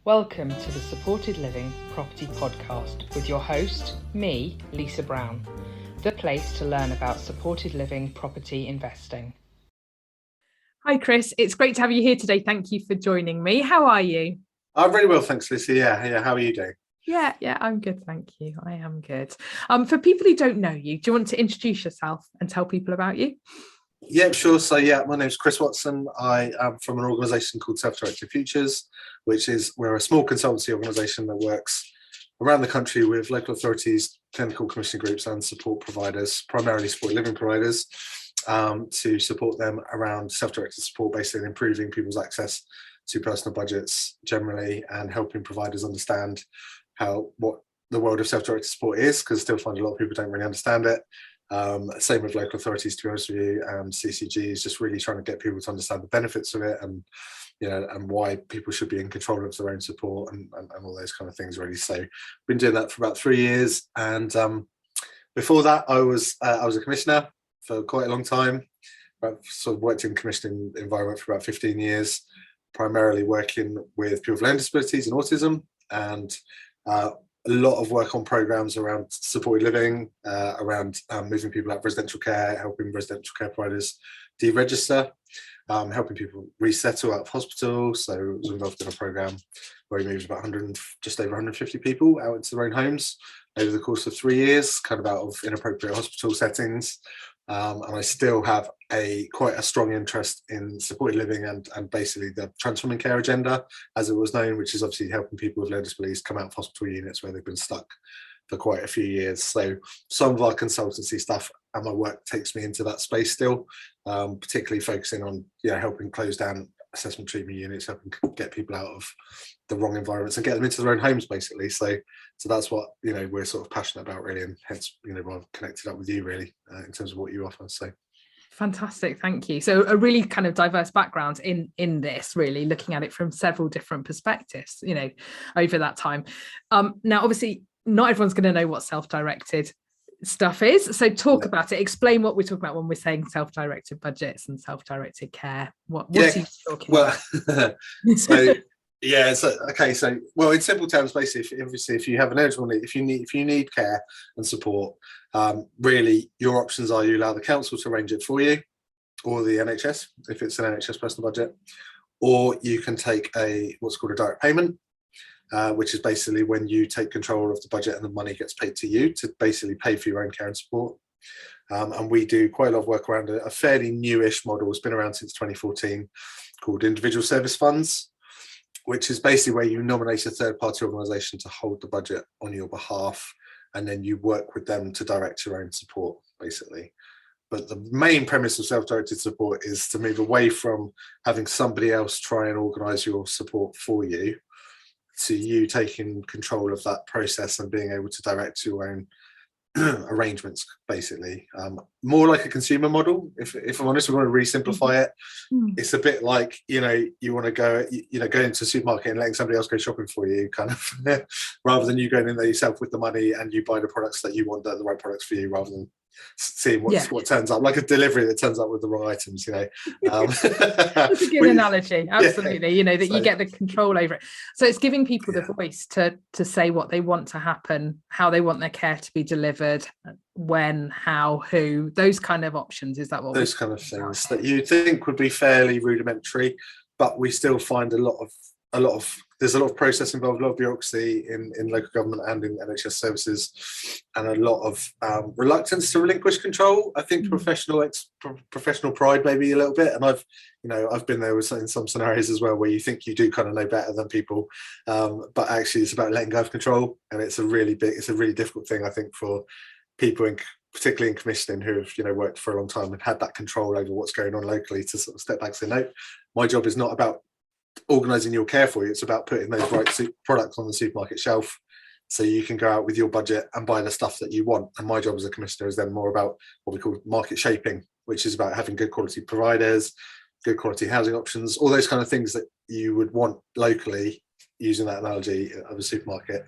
Welcome to the Supported Living Property Podcast with your host, me, Lisa Brown, the place to learn about supported living property investing. Hi Chris, it's great to have you here today. Thank you for joining me. How are you? I'm really well, thanks, Lisa. Yeah. How are you doing? Yeah, I'm good, thank you. I am good. For people who don't know you, do you want to introduce yourself and tell people about you? Yeah, sure. So my name's Chris Watson. I am from an organisation called Self-Directed Futures, we're a small consultancy organisation that works around the country with local authorities, clinical commissioning groups and support providers, primarily supported living providers, to support them around self-directed support, basically improving people's access to personal budgets generally and helping providers understand what the world of self-directed support is, because I still find a lot of people don't really understand it. Same with local authorities, to be honest with you, and CCGs, just really trying to get people to understand the benefits of it and why people should be in control of their own support and all those kind of things, really. So been doing that for about 3 years, and before that I was a commissioner for quite a long time. I've sort of worked in commissioning environment for about 15 years, primarily working with people with learning disabilities and autism, and a lot of work on programs around supported living, around moving people out of residential care, helping residential care providers deregister, helping people resettle out of hospital. So I was involved in a program where we moved about just over 150 people out into their own homes over the course of 3 years, kind of out of inappropriate hospital settings. And I still have quite a strong interest in supported living and basically the transforming care agenda, as it was known, which is obviously helping people with learning disabilities come out of hospital units where they've been stuck for quite a few years. So some of our consultancy stuff and my work takes me into that space still, particularly focusing on helping close down assessment treatment units, helping get people out of the wrong environments and get them into their own homes, basically. So that's what we're sort of passionate about, really, and hence I've connected up with you, really, in terms of what you offer. So fantastic, thank you. So a really kind of diverse background in this, really looking at it from several different perspectives over that time. Now obviously not everyone's going to know what self-directed stuff is, so talk about it. Explain what we're talking about when we're saying self-directed budgets and self-directed care. What are you talking about? So in simple terms, basically, if you have an eligible need, if you need care and support, really your options are you allow the council to arrange it for you, or the NHS if it's an NHS personal budget, or you can take what's called a direct payment, which is basically when you take control of the budget and the money gets paid to you to basically pay for your own care and support. And we do quite a lot of work around a fairly newish model. It's been around since 2014, called individual service funds, which is basically where you nominate a third-party organisation to hold the budget on your behalf, and then you work with them to direct your own support, basically. But the main premise of self-directed support is to move away from having somebody else try and organise your support for you, to you taking control of that process and being able to direct your own arrangements, basically. More like a consumer model, if I'm honest. We want to re-simplify it. It's a bit like you want to go into a supermarket and letting somebody else go shopping for you, kind of rather than you going in there yourself with the money and you buy the products that you want, the right products for you, rather than seeing what turns up, like a delivery that turns up with the wrong items. That's a good analogy. Absolutely. You get the control over it. So it's giving people the voice to say what they want to happen, how they want their care to be delivered, when, how, who, those kind of options. Is that what those kind of things that you think would be fairly rudimentary, but we still find there's a lot of process involved, a lot of bureaucracy in local government and in NHS services, and a lot of reluctance to relinquish control. I think professional pride, maybe a little bit. And I've been there in some scenarios as well, where you think you do kind of know better than people, but actually it's about letting go of control, and it's a really difficult thing, I think, for people particularly in commissioning who have worked for a long time and had that control over what's going on locally, to sort of step back and say, no, my job is not about organising your care for you, it's about putting those right products on the supermarket shelf so you can go out with your budget and buy the stuff that you want. And my job as a commissioner is then more about what we call market shaping, which is about having good quality providers, good quality housing options, all those kind of things that you would want locally, using that analogy of a supermarket.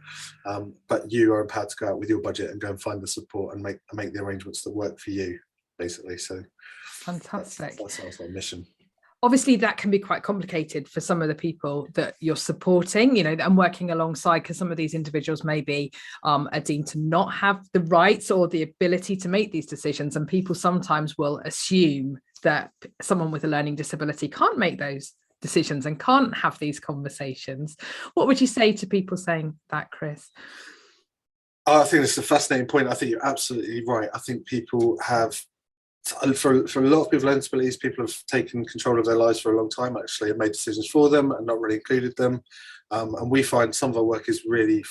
But you are empowered to go out with your budget and go and find the support and make the arrangements that work for you, basically. So fantastic. That's our mission. obviously that can be quite complicated for some of the people that you're supporting, and working alongside, because some of these individuals maybe are deemed to not have the rights or the ability to make these decisions. And people sometimes will assume that someone with a learning disability can't make those decisions and can't have these conversations. What would you say to people saying that, Chris? I think it's a fascinating point. I think you're absolutely right. I think people have, for a lot of people with disabilities, people have taken control of their lives for a long time, actually, and made decisions for them and not really included them. And we find some of our work is really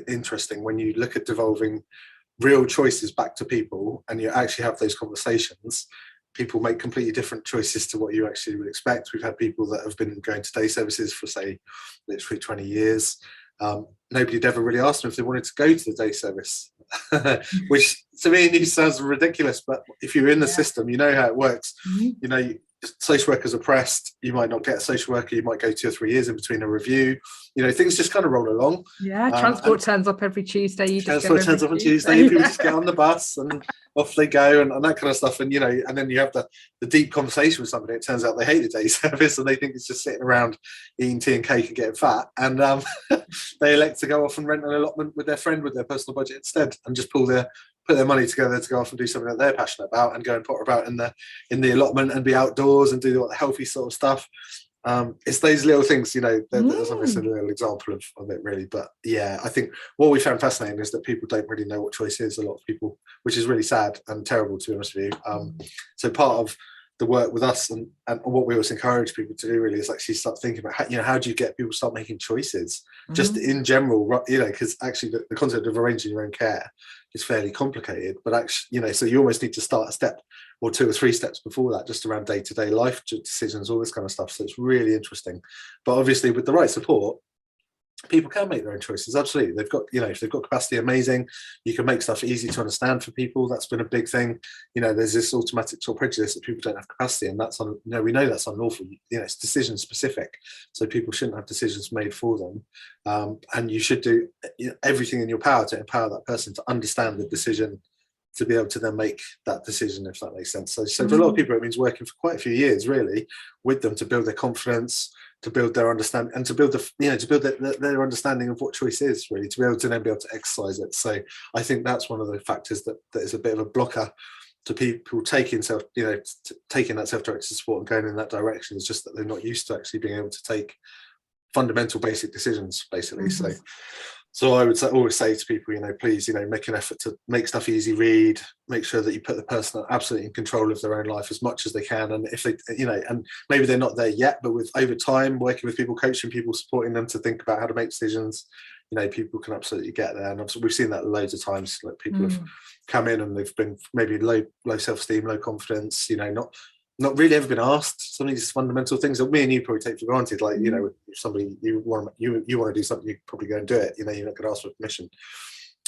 interesting when you look at devolving real choices back to people and you actually have those conversations. People make completely different choices to what you actually would expect. We've had people that have been going to day services for, say, literally 20 years. Nobody had ever really asked them if they wanted to go to the day service, which to me and you sounds ridiculous, but if you're in the system, you know how it works. Social workers are pressed, you might not get a social worker, you might go 2 or 3 years in between a review, things just kind of roll along. Transport turns up every Tuesday. Transport turns up on Tuesday, people just get on the bus and off they go, and that kind of stuff. And and then you have the deep conversation with somebody. It turns out they hate the day service and they think it's just sitting around eating tea and cake and getting fat, and they elect to go off and rent an allotment with their friend with their personal budget instead, and just put their money together to go off and do something that they're passionate about and go and potter about in the allotment and be outdoors and do the healthy sort of stuff. It's those little things, there's obviously a little example of it, really. But yeah, I think what we found fascinating is that people don't really know what choice is, a lot of people, which is really sad and terrible, to be honest with you. So part of the work with us and what we always encourage people to do really is actually start thinking about how do you get people to start making choices, just in general, because actually the concept of arranging your own care is fairly complicated, but actually, so you almost need to start a step or 2 or 3 steps before that, just around day-to-day life decisions, all this kind of stuff. So it's really interesting. But obviously with the right support, people can make their own choices. Absolutely. They've got, if they've got capacity, amazing. You can make stuff easy to understand for people. That's been a big thing. There's this automatic sort of prejudice that people don't have capacity, and that's we know that's unlawful. It's decision specific, so people shouldn't have decisions made for them. And you should do everything in your power to empower that person to understand the decision, to be able to then make that decision, if that makes sense. So for a lot of people, it means working for quite a few years, really, with them to build their confidence, to build their understanding, and to build their understanding of what choice is, really, to be able to exercise it. So I think that's one of the factors that is a bit of a blocker to people taking taking that self-directed support and going in that direction, is just that they're not used to actually being able to take fundamental basic decisions, basically. So I would always say to people, please, make an effort to make stuff easy, read, make sure that you put the person absolutely in control of their own life as much as they can. And if they, and maybe they're not there yet, but over time, working with people, coaching people, supporting them to think about how to make decisions, people can absolutely get there. And we've seen that loads of times. Like people have come in and they've been maybe low self-esteem, low confidence, not really ever been asked some of these fundamental things that me and you probably take for granted. Like, if somebody you want to do something, you probably go and do it. You're not going to ask for permission.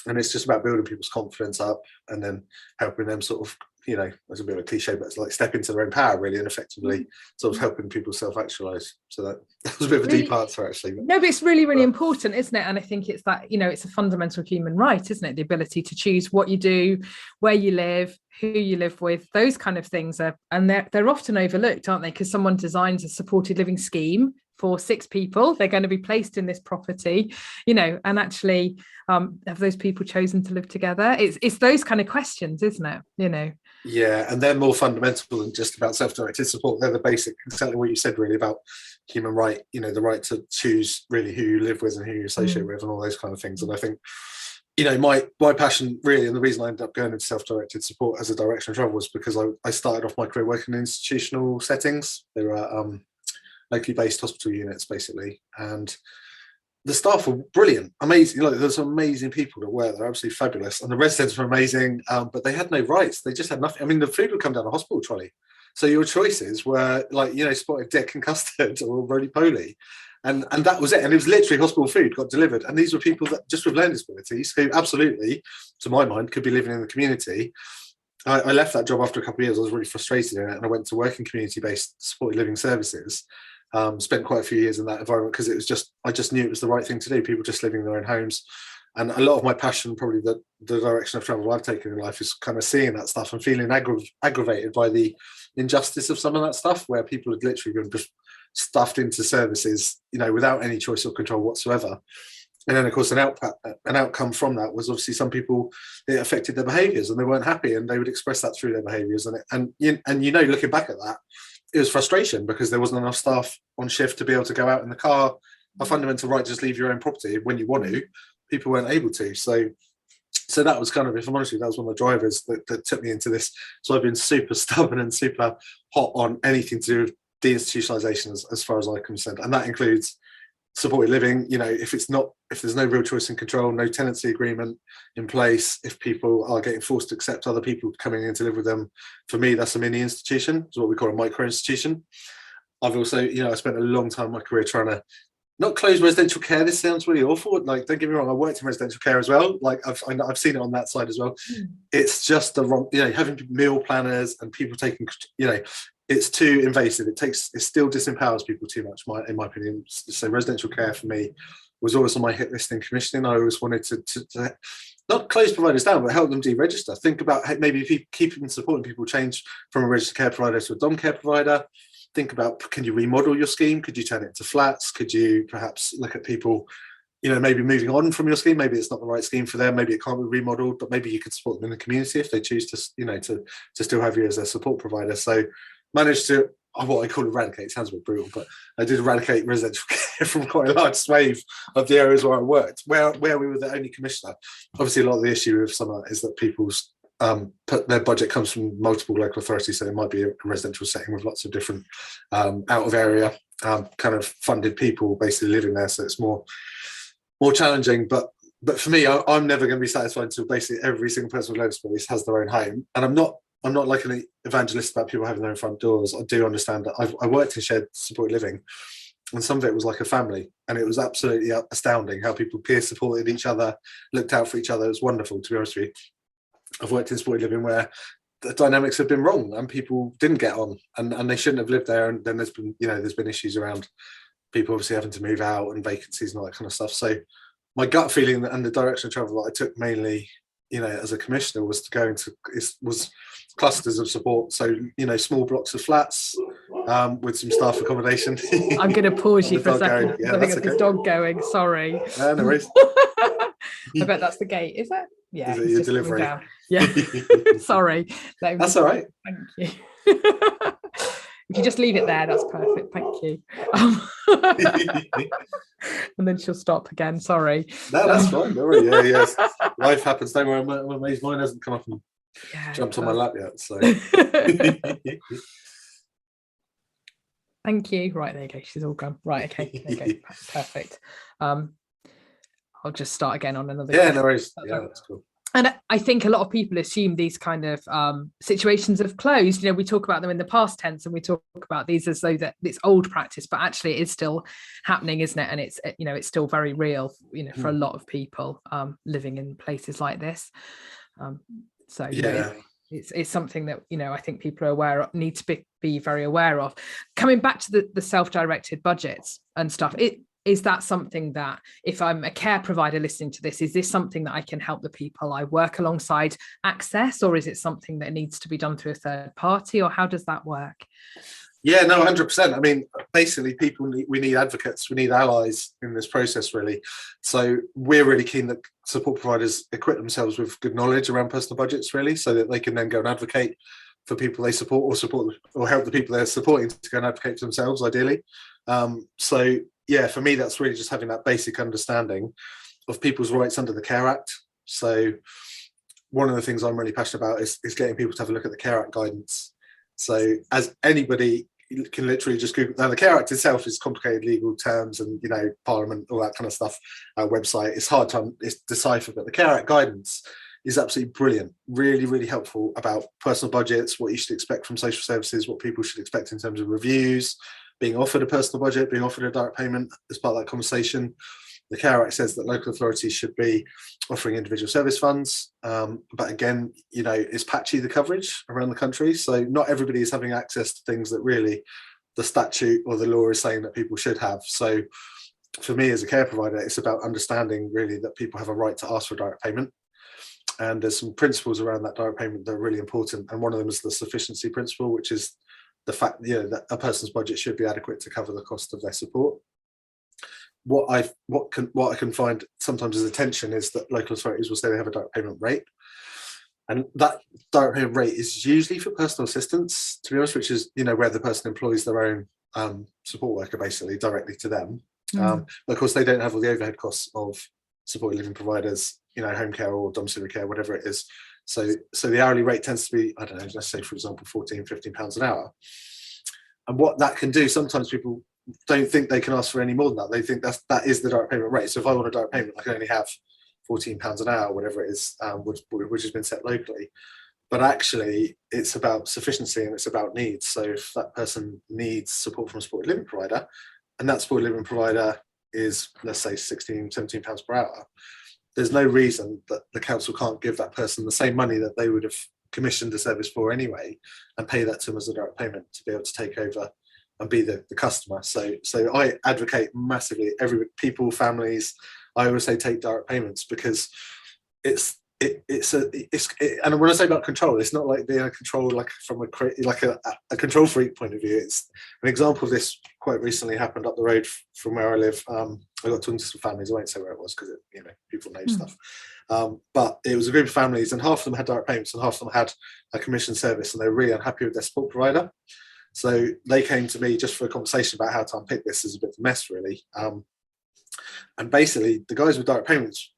And it's just about building people's confidence up and then helping them sort of, it's a bit of a cliche, but it's like step into their own power, really, and effectively sort of helping people self-actualize. So that was a bit of a deep answer, actually. No, but it's really, really important, isn't it? And I think it's that, it's a fundamental human right, isn't it? The ability to choose what you do, where you live, who you live with, those kind of things and they're often overlooked, aren't they? Because someone designs a supported living scheme for 6 people, they're going to be placed in this property, and actually have those people chosen to live together? It's those kind of questions, isn't it? Yeah, and they're more fundamental than just about self-directed support. They're the basic, exactly what you said, really, about human right, the right to choose really who you live with and who you associate with and all those kind of things. And I think, my passion, really, and the reason I ended up going into self-directed support as a direction of travel was because I started off my career working in institutional settings. They were locally based hospital units, basically, and the staff were brilliant, amazing. There's some amazing people that work there, absolutely fabulous, and the residents were amazing, but they had no rights. They just had nothing. I mean, the food would come down a hospital trolley, so your choices were like, spotted dick and custard or roly-poly, and that was it. And it was literally hospital food got delivered, and these were people that just with learning disabilities who absolutely, to my mind, could be living in the community. I left that job after a couple of years. I was really frustrated in it, and I went to work in community-based supported living services. Spent quite a few years in that environment because it was I just knew it was the right thing to do. People just living in their own homes, and a lot of my passion, probably the direction of travel I've taken in life, is kind of seeing that stuff and feeling aggravated by the injustice of some of that stuff, where people had literally been just stuffed into services, without any choice or control whatsoever. And then, of course, an outcome from that was obviously some people, it affected their behaviours and they weren't happy, and they would express that through their behaviours. And looking back at that, it was frustration because there wasn't enough staff on shift to be able to go out in the car. A fundamental right to just leave your own property when you want to. People weren't able to. So that was kind of, if I'm honest with you, that was one of the drivers that took me into this. So I've been super stubborn and super hot on anything to do with deinstitutionalisation as far as I'm concerned, and that includes supported living. If there's no real choice and control, no tenancy agreement in place, if people are getting forced to accept other people coming in to live with them, for me that's a mini institution. It's what we call a micro institution. I've also, I spent a long time in my career trying to not close residential care. This sounds really awful. Like, don't get me wrong, I worked in residential care as well. Like, I've seen it on that side as well. It's just the wrong, having meal planners and people taking, it's too invasive. It still disempowers people too much, in my opinion. So residential care for me was always on my hit list in commissioning. I always wanted to not close providers down, but help them deregister. Think about maybe keeping supporting people change from a registered care provider to a dom care provider. Think about, can you remodel your scheme? Could you turn it into flats? Could you perhaps look at people, maybe moving on from your scheme? Maybe it's not the right scheme for them. Maybe it can't be remodeled, but maybe you could support them in the community if they choose to, to still have you as their support provider. So managed to, what I call eradicate, it sounds a bit brutal, but I did eradicate residential care from quite a large swathe of the areas where I worked, where we were the only commissioner. Obviously, a lot of the issue with some of that is that people's their budget comes from multiple local authorities, so it might be a residential setting with lots of different out of area kind of funded people basically living there, so it's more challenging. But for me, I'm never going to be satisfied until basically every single person with learning disabilities has their own home. And I'm not like an evangelist about people having their own front doors. I do understand that I worked in shared supported living, and some of it was like a family, and it was absolutely astounding how people peer supported each other, looked out for each other. It was wonderful, to be honest with you. I've worked in supported living where the dynamics have been wrong and people didn't get on, and they shouldn't have lived there. And then there's been issues around people obviously having to move out and vacancies and all that kind of stuff. So my gut feeling and the direction of travel that I took mainly, as a commissioner, was to go into was clusters of support. So, small blocks of flats with some staff accommodation. I'm going to pause you for a second. Yeah, I think it's this dog going. Sorry. No worries. I bet that's the gate. Is it? Yeah. Is it your delivery? Down. Yeah. Sorry. That's all right. Thank you. If you just leave it there, that's perfect. Thank you. And then she'll stop again. Sorry. No, that's fine. Don't worry. Yeah, yes. Life happens. Don't worry. Mine hasn't come up and jumped on my lap yet. So. Thank you. Right, there you go. She's all gone. Right, okay. There you go. Perfect. I'll just start again on another. Yeah, no worries. Yeah, that's cool. And I think a lot of people assume these kind of situations have closed. We talk about them in the past tense, and we talk about these as though that it's old practice, but actually it is still happening, isn't it? And it's it's still very real, for a lot of people living in places like this. So yeah. It's something that I think people are aware of, need to be very aware of. Coming back to the self-directed budgets and stuff, is that something that, if I'm a care provider listening to this, is this something that I can help the people I work alongside access, or is it something that needs to be done through a third party, or how does that work? Yeah, no, 100%. I mean, basically, we need advocates, we need allies in this process, really. So we're really keen that support providers equip themselves with good knowledge around personal budgets, really, so that they can then go and advocate for people they support, or help the people they're supporting to go and advocate for themselves, ideally. So yeah, for me, that's really just having that basic understanding of people's rights under the Care Act. So one of the things I'm really passionate about is getting people to have a look at the Care Act guidance. So as anybody can literally just Google, now the Care Act itself is complicated legal terms and, Parliament, all that kind of stuff, website. It's hard to decipher, but the Care Act guidance is absolutely brilliant, really, really helpful about personal budgets, what you should expect from social services, what people should expect in terms of reviews, being offered a personal budget, being offered a direct payment as part of that conversation. The Care Act says that local authorities should be offering individual service funds. But again, it's patchy, the coverage around the country. So not everybody is having access to things that really the statute or the law is saying that people should have. So for me as a care provider, it's about understanding really that people have a right to ask for direct payment. And there's some principles around that direct payment that are really important. And one of them is the sufficiency principle, which is the fact, that a person's budget should be adequate to cover the cost of their support. What I can find sometimes as a tension is that local authorities will say they have a direct payment rate, and that direct payment rate is usually for personal assistance, to be honest, which is where the person employs their own support worker basically directly to them. But of course, they don't have all the overhead costs of supported living providers, home care or domiciliary care, whatever it is. So the hourly rate tends to be, I don't know, let's say for example, £14-15 an hour. And what that can do, sometimes people don't think they can ask for any more than that. They think that is the direct payment rate. So if I want a direct payment, I can only have £14 an hour, whatever it is, which has been set locally. But actually, it's about sufficiency and it's about needs. So if that person needs support from a supported living provider, and that supported living provider is, let's say, £16-17 per hour, there's no reason that the council can't give that person the same money that they would have commissioned the service for anyway, and pay that to them as a direct payment to be able to take over and be the customer. So I advocate massively, families, I always say take direct payments, because and when I say about control, it's not like being a control from a control freak point of view. It's an example of this quite recently happened up the road from where I live. I got talking to some families. I won't say where it was because people know stuff. But it was a group of families, and half of them had direct payments and half of them had a commission service, and they were really unhappy with their support provider. So they came to me just for a conversation about how to unpick this as a bit of a mess, really. And basically, the guys with direct payments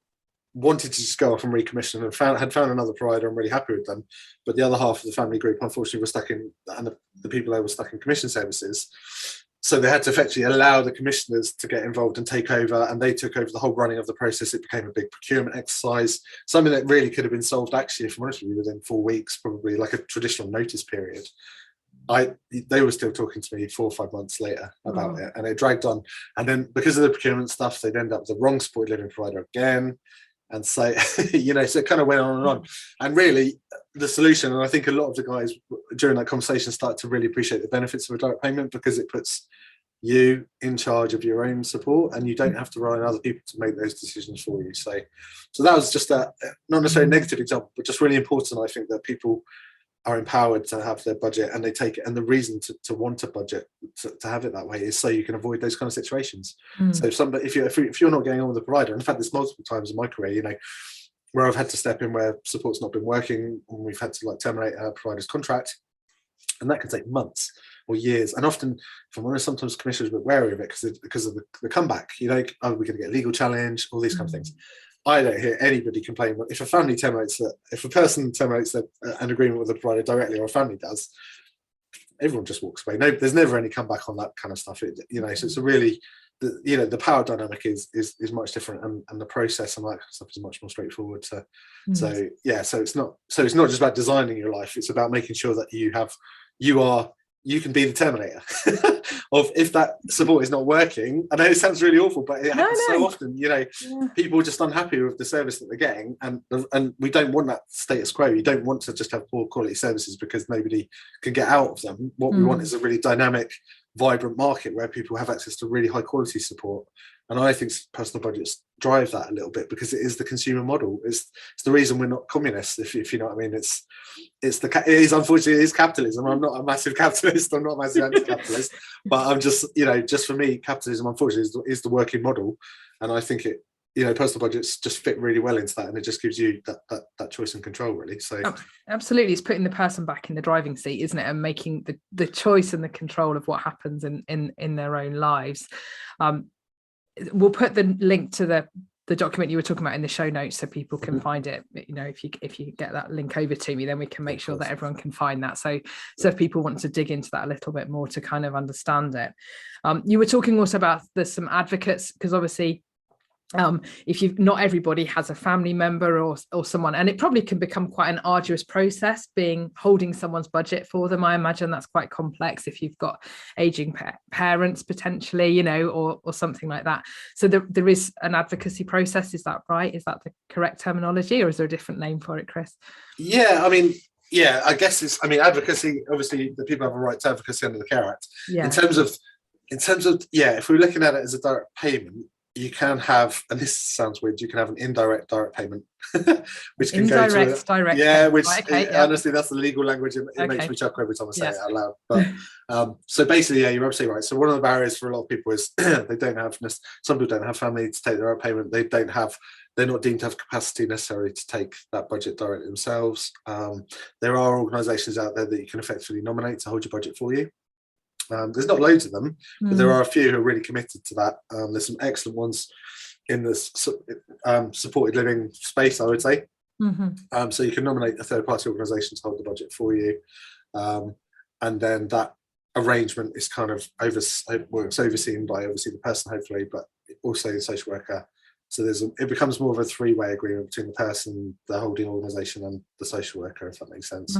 wanted to just go off and recommission and had found another provider and really happy with them. But the other half of the family group, unfortunately, were stuck in, and the people there were stuck in commission services. So they had to effectively allow the commissioners to get involved and take over, and they took over the whole running of the process. It became a big procurement exercise, something that really could have been solved, actually, if I'm honest with you, within 4 weeks, probably like a traditional notice period. They were still talking to me 4 or 5 months later about it, and it dragged on. And then because of the procurement stuff, they'd end up with the wrong supported living provider again. And so, so it kind of went on and on. And really, the solution, and I think a lot of the guys during that conversation started to really appreciate the benefits of a direct payment, because it puts you in charge of your own support, and you don't have to rely on other people to make those decisions for you. So that was just a not necessarily a negative example, but just really important. I think that people are empowered to have their budget, and they take it, and the reason to want a budget, to have it that way, is so you can avoid those kind of situations. So if you're not getting on with the provider, and I've had this multiple times in my career, where I've had to step in where support's not been working, and we've had to terminate a provider's contract, and that can take months or years. And often, if I'm honest, sometimes commissioners are a bit wary of it because of the comeback. Are we going to get a legal challenge? All these kind of things. I don't hear anybody complain. If a person terminates an agreement with a provider directly, or a family does, everyone just walks away. No, there's never any comeback on that kind of stuff. So it's a really, the power dynamic is much different, and the process and that kind of stuff is much more straightforward. So it's not just about designing your life. It's about making sure that you can be the terminator of if that support is not working. I know it sounds really awful, but it happens so often. People are just unhappy with the service that they're getting, and we don't want that status quo. You don't want to just have poor quality services because nobody can get out of them. What we want is a really dynamic, vibrant market where people have access to really high quality support. And I think personal budgets drive that a little bit, because it is the consumer model. It's the reason we're not communists, if you know what I mean. It is unfortunately, it is capitalism. I'm not a massive capitalist. I'm not a massive anti-capitalist, but I'm just, just for me, capitalism, unfortunately, is the working model. And I think personal budgets just fit really well into that, and it just gives you that choice and control, really. So absolutely, it's putting the person back in the driving seat, isn't it, and making the choice and the control of what happens in their own lives. We'll put the link to the document you were talking about in the show notes, so people can find it. If you get that link over to me, then we can make sure that everyone can find that. So if people want to dig into that a little bit more to kind of understand it. You were talking also about there's some advocates, because obviously if not everybody has a family member or someone, and it probably can become quite an arduous process holding someone's budget for them. I imagine that's quite complex if you've got aging parents potentially, or something like that. So there is an advocacy process. Is that right? Is that the correct terminology, or is there a different name for it, Chris? I guess advocacy, obviously the people have a right to advocacy under the Care Act. In terms of if we're looking at it as a direct payment, you can have, and this sounds weird, you can have an indirect direct payment, which can indirect go to direct yeah, payment. which Right, okay, yeah. honestly, that's the legal language. It makes Okay. me chuckle every time I say Yes. it out loud. But so basically, yeah, you're absolutely right. So one of the barriers for a lot of people is they don't have, some people don't have family to take their own payment. They're not deemed to have capacity necessary to take that budget directly themselves. There are organisations out there that you can effectively nominate to hold your budget for you. There's not loads of them, but there are a few who are really committed to that. There's some excellent ones in this supported living space, I would say. So you can nominate a third-party organisation to hold the budget for you, and then that arrangement is kind of overseen by obviously the person, hopefully, but also the social worker. So it becomes more of a three-way agreement between the person, the holding organisation, and the social worker, if that makes sense,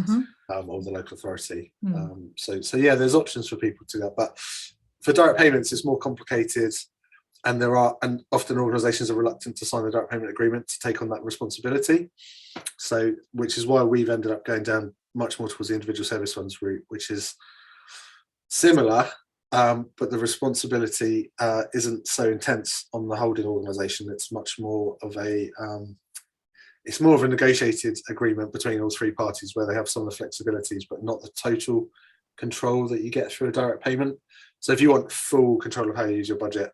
or the local authority. So yeah, there's options for people to do that, but for direct payments, it's more complicated, and often organisations are reluctant to sign a direct payment agreement to take on that responsibility. So, which is why we've ended up going down much more towards the individual service funds route, which is similar. But the responsibility isn't so intense on the holding organisation. It's much more of a negotiated agreement between all three parties, where they have some of the flexibilities, but not the total control that you get through a direct payment. So if you want full control of how you use your budget,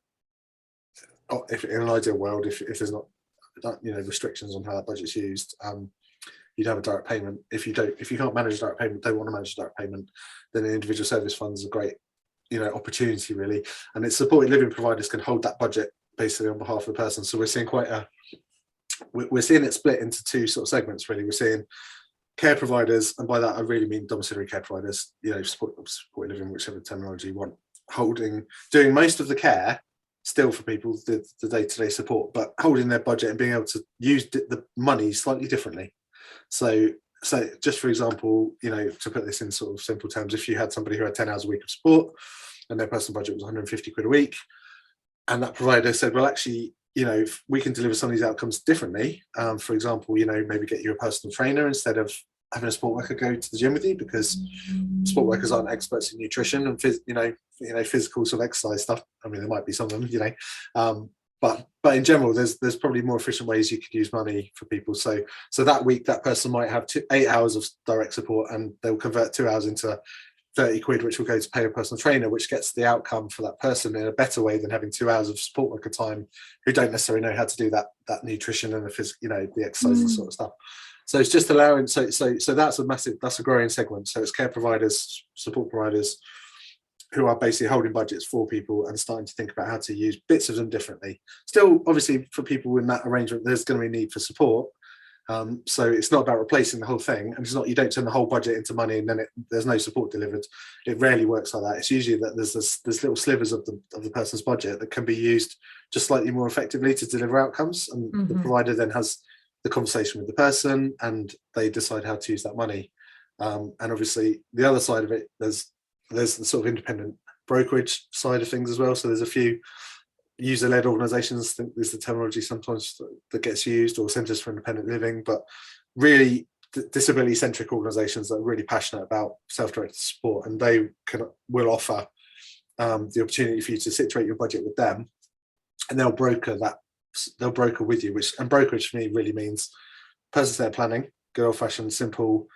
if in an ideal world, if there's not restrictions on how that budget's used, you'd have a direct payment. If you can't manage a direct payment, don't want to manage a direct payment, then the individual service funds are great opportunity, really. And it's supported living providers can hold that budget basically on behalf of the person. So we're seeing we're seeing it split into two sort of segments, really. We're seeing care providers, and by that I really mean domiciliary care providers, supported living, whichever terminology you want, doing most of the care still for people, the day-to-day support, but holding their budget and being able to use the money slightly differently. So just for example, to put this in sort of simple terms, if you had somebody who had 10 hours a week of support and their personal budget was 150 quid a week, and that provider said, well, actually, if we can deliver some of these outcomes differently, for example, maybe get you a personal trainer instead of having a sport worker go to the gym with you, because sport workers aren't experts in nutrition and physical sort of exercise stuff. I mean, there might be some of them, but in general, there's probably more efficient ways you could use money for people. So that week, that person might have 8 hours of direct support, and they'll convert 2 hours into 30 quid, which will go to pay a personal trainer, which gets the outcome for that person in a better way than having 2 hours of support worker time who don't necessarily know how to do that nutrition and the exercise and sort of stuff. So it's just allowing, so that's a growing segment. So it's care providers, support providers who are basically holding budgets for people and starting to think about how to use bits of them differently. Still, obviously, for people in that arrangement, there's going to be a need for support. So it's not about replacing the whole thing, and it's not, you don't turn the whole budget into money and then there's no support delivered. It rarely works like that. It's usually that there's little slivers of the person's budget that can be used just slightly more effectively to deliver outcomes, and the provider then has the conversation with the person and they decide how to use that money. And obviously the other side of it, there's the sort of independent brokerage side of things as well. So there's a few user-led organisations, I think is the terminology sometimes that gets used, or centres for independent living, but really disability-centric organisations that are really passionate about self-directed support, and they will offer the opportunity for you to situate your budget with them, and they'll broker with you, and brokerage for me really means person-centred planning, good old-fashioned simple,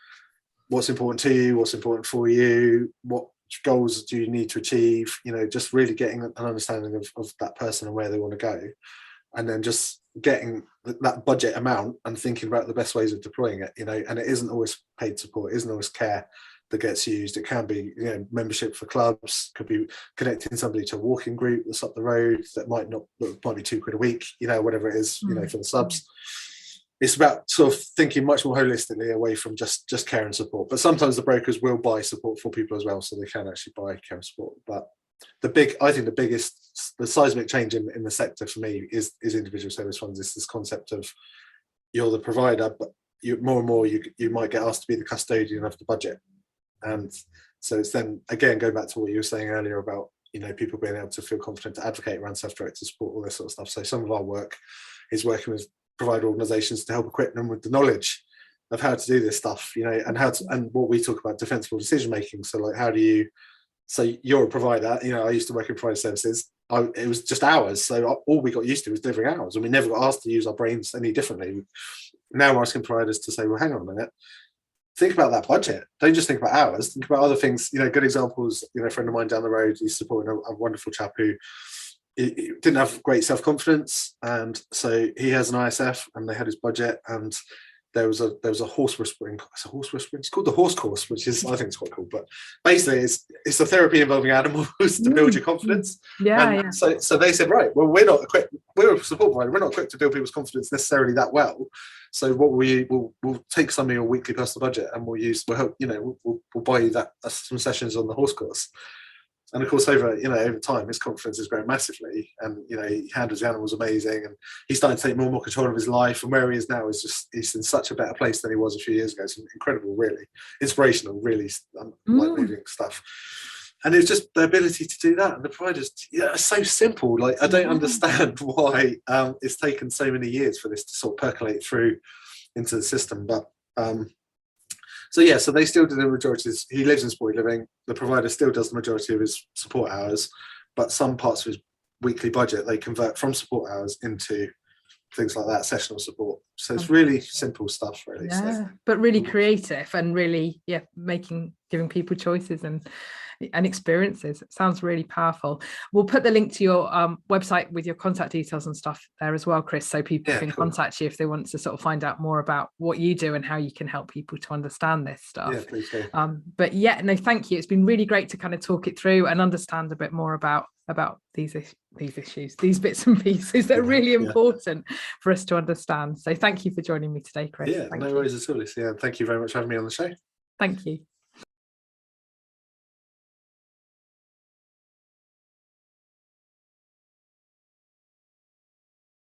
what's important to you, what's important for you, what goals do you need to achieve, just really getting an understanding of that person and where they want to go, and then just getting that budget amount and thinking about the best ways of deploying it, and it isn't always paid support, it isn't always care that gets used. It can be membership for clubs, could be connecting somebody to a walking group that's up the road that might be 2 quid a week, whatever it is, for the subs. It's about sort of thinking much more holistically away from just care and support. But sometimes the brokers will buy support for people as well, so they can actually buy care and support. But I think the seismic change in the sector for me is individual service funds. It's this concept of you're the provider, but more and more you might get asked to be the custodian of the budget. And so it's then again going back to what you were saying earlier about people being able to feel confident to advocate around self-directed support, all this sort of stuff. So some of our work is working with provider organisations to help equip them with the knowledge of how to do this stuff, and what we talk about, defensible decision making. So like, so you're a provider, I used to work in provider services, it was just hours. So all we got used to was delivering hours, and we never got asked to use our brains any differently. Now we're asking providers to say, well, hang on a minute, think about that budget. Don't just think about hours. Think about other things. Good examples. A friend of mine down the road, he's supporting a wonderful chap who he didn't have great self-confidence, and so he has an ISF, and they had his budget, and there was a horse whispering. It's a horse whispering. It's called the horse course, which is, I think it's quite cool. But basically, it's a therapy involving animals to build your confidence. Yeah. So they said, right, well, we're not equipped. We're a support provider. We're not equipped to build people's confidence necessarily that well. So what we'll take some of your weekly personal budget, and we'll help. We'll buy you some sessions on the horse course. And of course, over time, his confidence has grown massively, and he handles the animals amazing, and he's starting to take more and more control of his life. And where he is now is he's in such a better place than he was a few years ago. It's incredible, really inspirational, really like moving stuff. And it's just the ability to do that, and the providers, it's so simple. Like, I don't understand why it's taken so many years for this to sort of percolate through into the system, but. So they still do the majority. He lives in supported living. The provider still does the majority of his support hours, but some parts of his weekly budget they convert from support hours into things like that, sessional support. So it's really simple stuff, really. Yeah, but really creative, and really, giving people choices and experiences. It sounds really powerful. We'll put the link to your website with your contact details and stuff there as well, Chris, so people can contact you if they want to sort of find out more about what you do and how you can help people to understand this stuff. Yeah, please do. But thank you. It's been really great to kind of talk it through and understand a bit more about these issues, these bits and pieces that are really important for us to understand. So thank you for joining me today, Chris. Yeah, no worries at all. Yeah, thank you very much for having me on the show. Thank you.